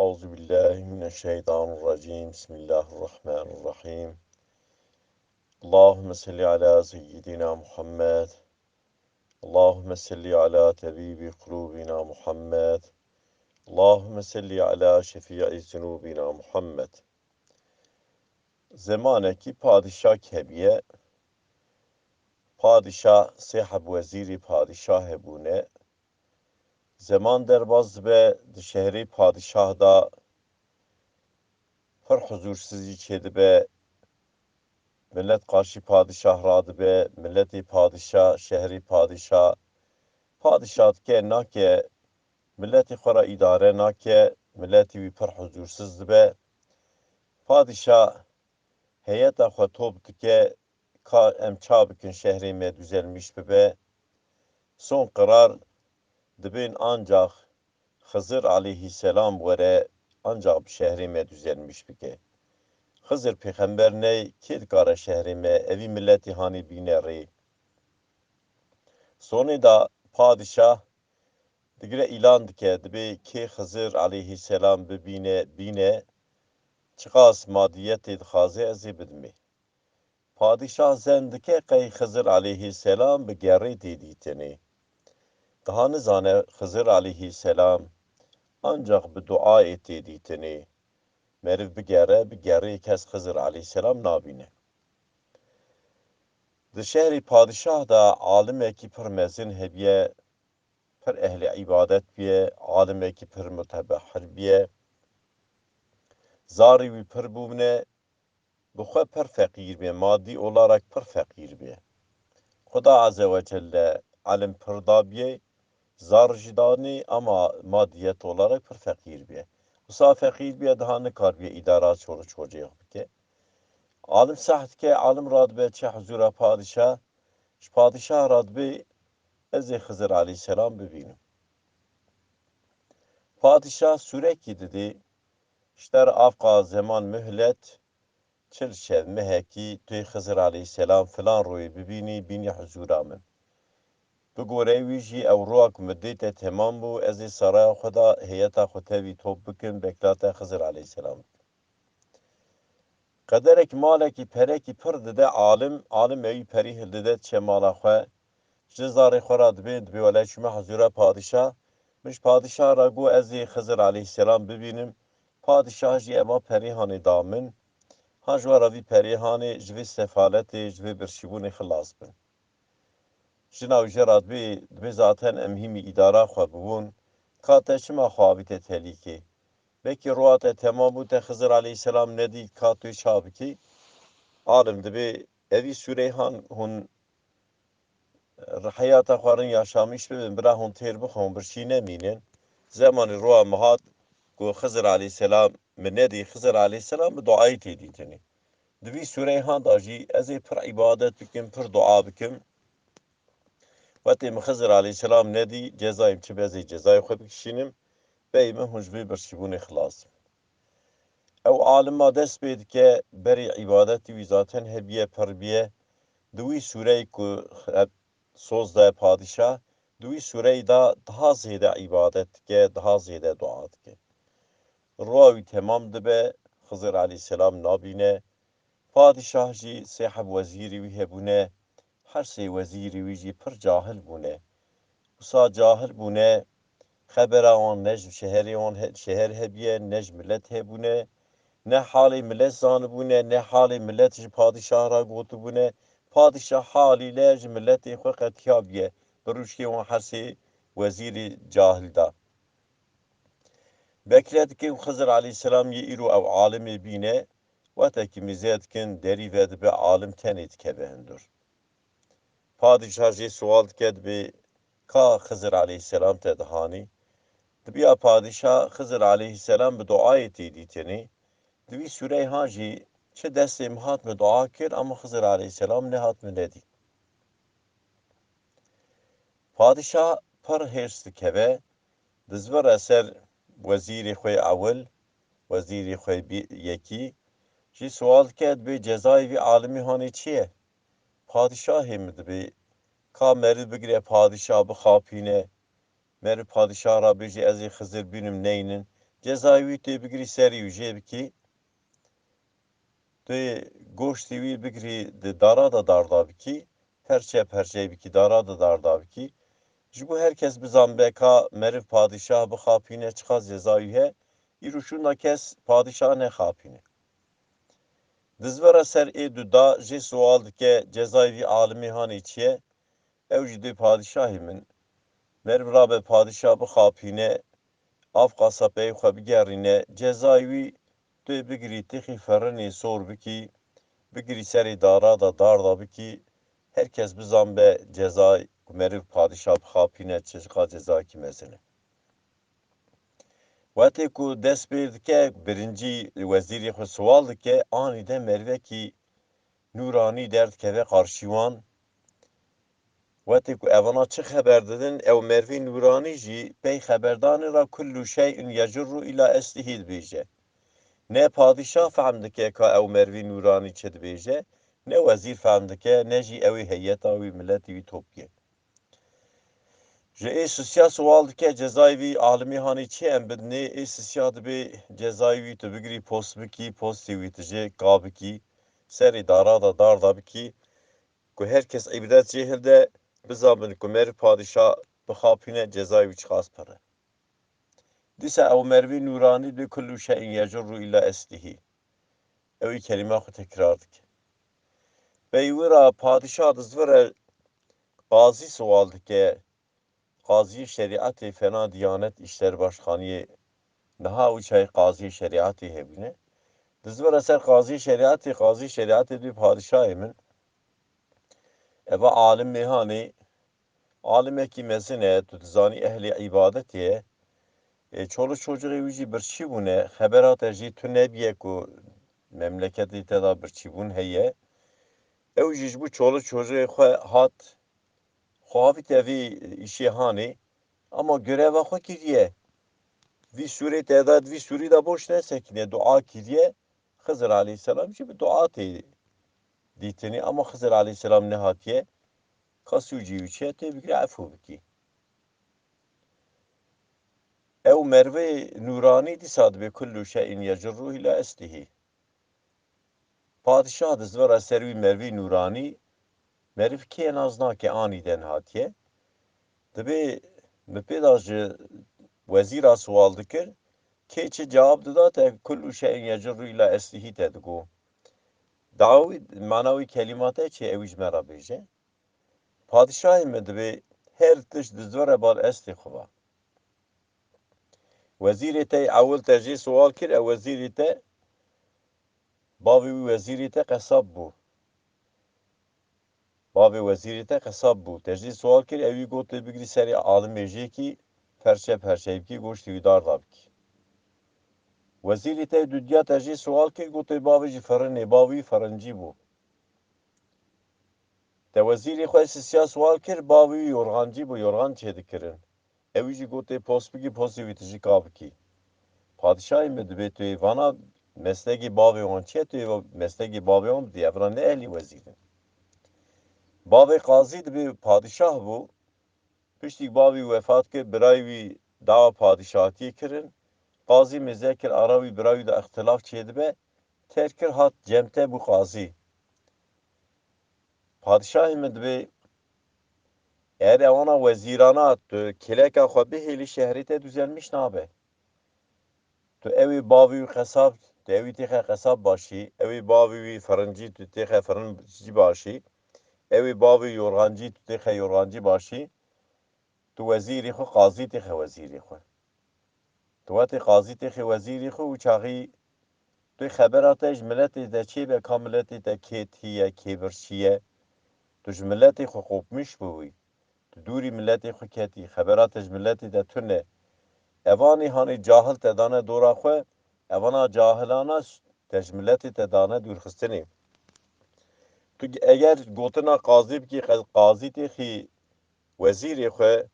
Euzu billahi mineşşeytanirracim. Bismillahirrahmanirrahim. Allahumme salli ala seyyidina Muhammed. Allahumme salli ala tabibi kulubina Muhammed. Allahumme salli ala şefii zunubina Muhammed. Zamaneki padişah kebiye, padişah sehab veziri padişah hebune, zaman derbaz ve şehri padişah da her huzursuzluğu çedibe, millet karşı padişah radı be, milleti padişah, şehri padişah, padişah ke nake, milleti khora idare nake, milleti vi per huzursuz be, padişah heyeta khwa top dike, ka em çabikin şehri me düzelmiş be, son karar dibin ancak Hızır aleyhisselam vere ancak şehri me düzelmiş bike. Hızır peygamber ne kid kara şehrime evi milleti hani bineri. Sonra da padişah digre ilan dike dibe ki Hızır aleyhisselam bine çıkas madiyeti dixaze ezi bidmi. Padişah zendike kay Hızır aleyhisselam bi geri deditini. Daha nizane Hızır aleyhisselam ancak bi dua etti deditini. Meriv bi geri kes Hızır aleyhisselam nabine. Di şehri padişah da alimeki pir mezin hebiye, pir ehli ibadet biye, alimeki pir mütebehhir biye, zari wî pir bûne, bi xwe pir feqîr biye, madî olarak pir feqîr biye. Xuda Azze ve Celle alim pir dabiye, zar jî danî ama madiyet olarak pir feqîr biye. Wisa feqîr biye daha nikar biye idara çoluk çocuğu bike. Alim saht ke alim radbe çe huzura padişah, padişah radbe ezi Hızır aleyhisselam bibînim. Padişah sürekli dedi, işler afka zaman mühlet, çil şev meheki, tüy Hızır aleyhisselam filan royu bini huzura min. Bigore wîjî ew royak müddete temam bû, ez ê saraya xwe da heyeta xwe tevî top bikim, beklata Hızır aleyhisselam. Qederek malekî perekî pir dide alim evî perî hildide çe mala xwe, ji zarê xwe ra dibe wele çûme huzura padişah, miş padişah ra got ez ê Hızır aleyhisselam bibînim, padişah jî ema perîhanê da min, han ji wara vî perîhanê ji vê sefaletê, ji vê birçîbûnê xilas bin. Jina wî jê ra dibe zaten em hîmî îdara xwe bibûn, ka te çima xwavîte telîkê? Vekî roya te temam bû te Hızır aleyhisselam nedî ka tu ça bikî? Alim dibe evî Süreyhan hûn heyata xwe rin yaşamış bibin, bira hûn têr bixwin, birçî nemînin. Zemanê roya min hat, got Hızır aleyhisselam min nedî, Hızır aleyhisselam bi duayê tê dîtinî. Di vî Süreyhan da jî ez ê pir ibadet bikim, pir dua bikim. Wetê min Hızır aleyhisselam nedî, cezayım çi bez ê cezayê xwe bikişînim, bey min hûn ji vê birçîbûnê xilas bin. Ew alima dest pê dike, berê ibadetî wî zaten hebiye pir biye, di wî sûreyê ku soz da padişah, di wî sûreyê da daha zêde ibadet dike, daha zêde dua dike. Roya wî temam dibe, Hızır aleyhisselam nabîne, padişah jî sehab wezîrî wî hebûne, her sê wezîrî wî jî pir cahil bûne. Wisa cahil bûne, xebera wan ne ji şeherê wan şeher hebiye, ne ji millet hebûne, ne halê millet zanibûne, ne halê millet ji padişah ra gotibûne, padişah halîle ji milletê xwe qetiya biye, bi rûçkê wan her sê wezîrê cahil da. Bekle dike Hızır aleyhisselam yê îro ew alimê bîne, wetekî mîzê dikin, derî ve dibe alim tenê dikeve hindir. Padişah jê sual dike dibe, ka Hızır aleyhisselam te dihanî? Dibiya padişah Hızır aleyhisselam bi duayê tê dîtinî, di vî Süreyhan jî çi destê min hat min dua kir ama Hızır aleyhisselam nehat min nedî. Padişah pir hêrs dikeve, dizvire ser wezîrê xwe ewil, wezîrê xwe yekî, jî sual dike dibe cezayê vî alimî hanê çi ye? Padişahê min dibe, ka meriv bigire padişah bixapîne, meriv padişah ra bêje ez ê Hızır bînim neynin, cezayı te bigri seri yüce biki te goşti wî bigri di dara da darda biki perçe biki dara da darda biki ji bo herkes bizanbe ka meriv padişah bixapîne çiqa cezayî he îruşûna kes padişah nexapîne. Dizvera ser êdû da jê sual dike cezayî vî alimê hanê çi ye? Ew jî dê padişahê min meriv rabe padişah bixapîne av qasapeyê xwe bigerîne cezayî wî tu bigirî tixî ferenê sor bikî bigirî serê dara da dar da bikî herkes bizanbe cezayî ku meriv padişah bixapîne çiqa cezayekî mezin e. Wetê ku dest pê dike birincî wezîrê xwe siwal dike anî de merivekî nûranî derdikeve qarşî wan wetê ku evana çi xeber didin ew merivê nûranî jî pey xeberdanê ra kullu şey'in yecurru ila eslihî dibêje. Ne padişah fehm dike ka ew merivê nûranî çi dibêje ne wezîr fehm dike ne jî ew ê heyeta wî milletê wî topiye. Ji ê sisiya siwal dike cezayî vî alimê hanê çi em bidinê ê sisiya dibe cezayî wî tu bigirî post bikî postê wî tu jê ka bikî serê dara da dar da bikî ku herkes îbret jê hilde bizanbin ku meriv padişah bixapîne cezayî wî çiqas pire. Dîsa ew merivê nûranî bi kullu şey'in yecurru ila eslihî. Ew ê kelîma xwe tekrar dike. Peywira padişah dizvire qazî siwal dike qazî şeriatê fena Diyanet İşleri Başkaniyê niha û çay qazî şeriatê hebûne. Dizvire ser qazî şeriatê dê padişahê min eva alim mêhanê alimekî mezin e tu dizanî ehlê îbadetê ye çoluk çocuğê wî jî birçî bûne xebera te jî tu nebiye ku memleketê te da birçîbûn heye ew jî ji bo çoluk çocuğê xwe hat xwavîte vê îşê hanê ama göreva xwe kiriye. Vî sûrê te da vî sûrî da boş nesekine dua kiriye Xizir aleyhisselam jî bi dua tê dîtinî ama Xizir aleyhisselam nehatiye ka sûcî wî çi ye tê bigirî efû bikî. Ew merivê nûranî dîsa dibe kullu şey'in yecurru ila eslihî. Padişah dizvera ser wî merivê nûranî meriv kê naz nake anî de nehatiye dibe bi pêda ji wezîra siwal dikir kê çi cewab dida te kullu şey'in yecurru ila eslihî te digo. Dawî mana wî kelîmate çi ew ji me re bêje. Padişahê me dibe her tişt dizvere bar eslê xwe ve. Wezîrê te ewil te jê siwal kir ew wezîrê te bavê wî wezîrê te qesab bû. Bavê wezîrê te qesab bû. Te jê siwal kir ew wî got tu bigirî serê alimê jêkî perçe bikî goştê wî dar da bikî. Wezîrê te dudiya te jê siwal kir got tu bavê jî ferenê bavê wî ferencî bû. Te wezîrê xwe sisiya siwal kir bavê wî yorgancî bû yorgan çê dikirin. Ew jî got tu post bikî postê wî tu jî ka bikî. Padişahê me dibe tu ê vana meslekê bavê wan çi ye tu ê meslekê bavê wan bidî ev ne ehlî wezîr in. Bavê qazî dibe padişah bû piştî bavê wefat kir birayê wî dawa padişahtiyê kirin qazî mêze kir ara wî bira wî de ixtilaf çê dibe ter kir hat cemte bû qazî. Padişahê me dibe eğer evana wezîrana tu kileka xwe bihêlî şehrê te düzelmiş nabe. Tu evê bavê wî qesab tu evî têxe qesab başî evê bavê wî firincî tu têxe firincî başî evê bavê yorgancî tu têxe yorgancî başî tu wezîrê xwe qazî têxe wezîrê xwe. Tu wetê qazî têxe wezîrê xwe û çaxî tu xebera te ji milletê de çê be ka milletê te kê tîye kê birçî ye tu ji milletê xwe qopmiş bûyî tu dûrî milletê xwe ketî xebera te ji milletê de tune evanî hanê cahil te dane dora xwe evana cahilana te ji milletê te dane dûrxistinê. Tu eger gotina qazî bikî qazî têxî wezîrê xwe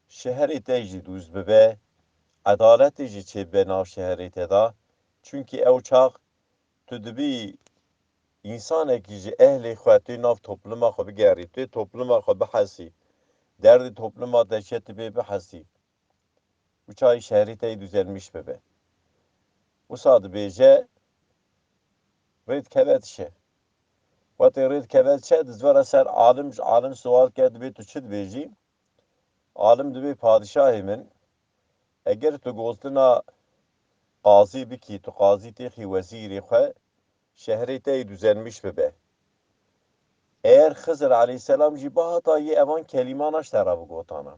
şeherê te jî dûz bibe edaletê jî çêbibe nav şeherê te da çunkî ew çax tu dibî însanekî ji ehlê xwe tê nav topluma xwe bigerî tê topluma xwe bihesî derdê topluma te çi tibê bihesî û çavê şeherê te yê düzelmiş bibe. وسا dibêje rêd keve dişe. Wetê rêd keve dişe dizvera ser alim sual ke dibê tu çi dibêjî? Alim dibê padişahê min eger tu gotina qazî bikî tu qazî têxî wezîrê xwe şehrê te yê düzenmiş bibe. Eğer Xizir aleyhisselam jî bahata yê evan kelîmana ji te re bigotana.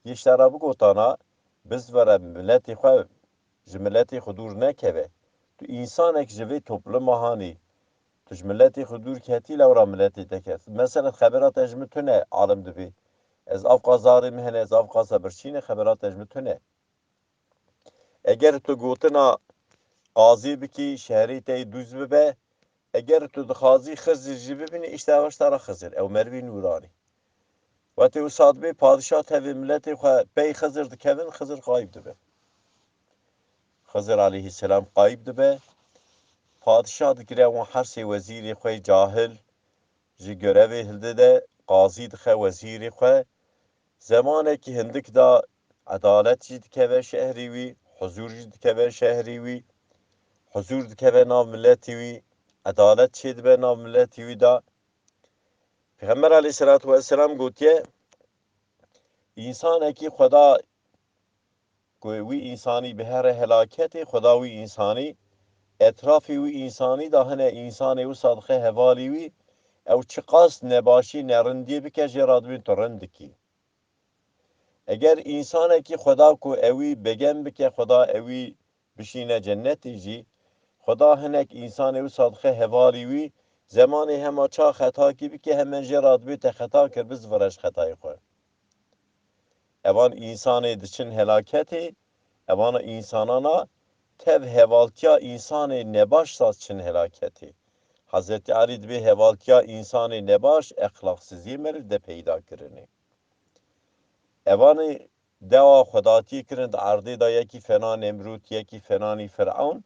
Yê ji te re bigotana bizvere milletê xwe ji milletê xwe dûr nekeve. Tu însanek ji vê topluma hanî tu ji milletê xwe dûr ketî lewra milletê te ket. Mesela xebera te ji min tune alim dibê. Ez av qazarê min hene ez av qaza birçîne xebera te ji min tune. Eger tu gotina qazî bikî şehrê te yê dûz bibe eger tu dixwazî Xizir jî bibînî îşte ew tara Xizir ew merivî nûranî. Wetê wisa dibê padişah tevê milletê xwe pey Xizir dikevin Xizir qayîb dibe. Xizir aleyhisselam qayîb dibe. Padişah dikire wan hersê wezîrê xwe cahil ji görevê hildide qazî dixe wezîrê xwe zemanekî hindik da edalet jî dikeve şehrî wî huzûr jî dikeve şehrî wî huzûr dikeve nav milletî wî edalet çê dibe nav milletî wî da Peygamber aleyhissalatu vesselam gotiye însanekî xweda ku wî însanî bi here helaketê xweda wî însanî etrafê wî însanî da hene însanê wisa dixe hevalî wî ew çi qas nebaşî nerindiyê bike jê re dibîn tu rind dikî. Eger însanekî xweda ku ew wî bêgem bike xweda ew wî bişîne cennetê jî xweda hinek însanê wisa dixe hevalî wî zemanê hema ça xetakî bike hemen jê re dibê te xeta kir bizvire ji xetayê xwe. Evan însanê diçin helaketê evana însanana tev hevaltiya însanê nebaş saz çin helaketê. Hazreti Ali dibê hevaltiya însanê nebaş exlaqsiziyê meriv de peyda kirinê. Evanê dewa xwedatiyê kirin di erdê da yekî fena Nemrûd yekî fenanî Fir'awn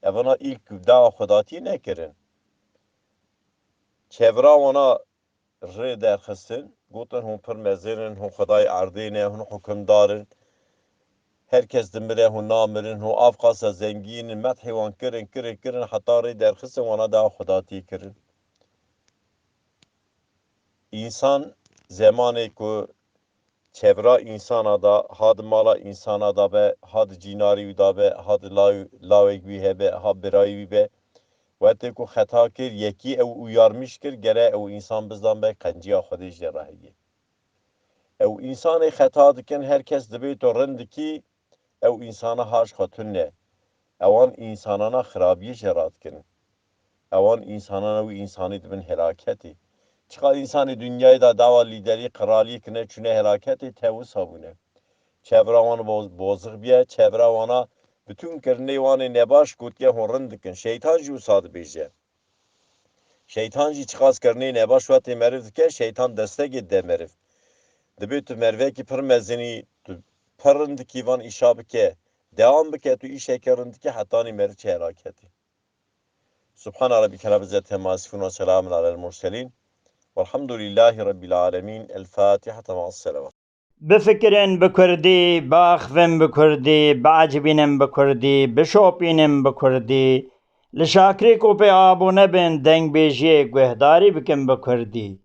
evana ilk dewa xwedatiyê nekirin. Çevra wana rê derxistin gotin hûn pir mezin in hûn xwedayê erdê ne hûn hukmdar in herkes dimire hûn namirin hûn av qasa zengîn in methê wan kirin heta rê derxistin wana dewa xwedatiyê kirin. İnsan zemanê ku çevra insana da had mala insana da be had cînarî wî da be had lawek wî hebe had birayî wî be wetê ku xeta kir yekî ew uyarmış kir gere ew însan bizdan be qenciya Xwedê jî re heye. Ew însanê xeta dikin herkes dibê tu rind dikî ew însana haş xwe tune. Ewan însanana xirabiyê jê radikin. Ewan însanana wî însanî dibin helaketê. Çiqa însanê dünyayê da dawa lîderî qiraliyê kine çûne helaketê te wisa bûne. Çevra wan bozîq biye çevra wana bütün kirinê wanê nebaş gotiye hûn rind dikin. Şeytan jî wisa dibêje. Şeytan jî çiqas kirinê nebaş wetê meriv dike şeytan destekê de meriv. Dibê tu merivekî pir mezinî tu pir rind dikî van îşa bike dewam bike tu îşeke rind dikî hetanî meriv çi helaketê. Subhana rabbike rabbil izzeti amma yasifûn ve selamun alel murselîn. Velhamdülillahi Rabbil alemin. El Fatiha ma'as selavat. بفکرن به کردی، باخفن به کردی، بعجبینن به کردی، بشوپینن به کردی، لشاکری کو به آبونه بین دنگ بیجی گوهداری بکن به کردی.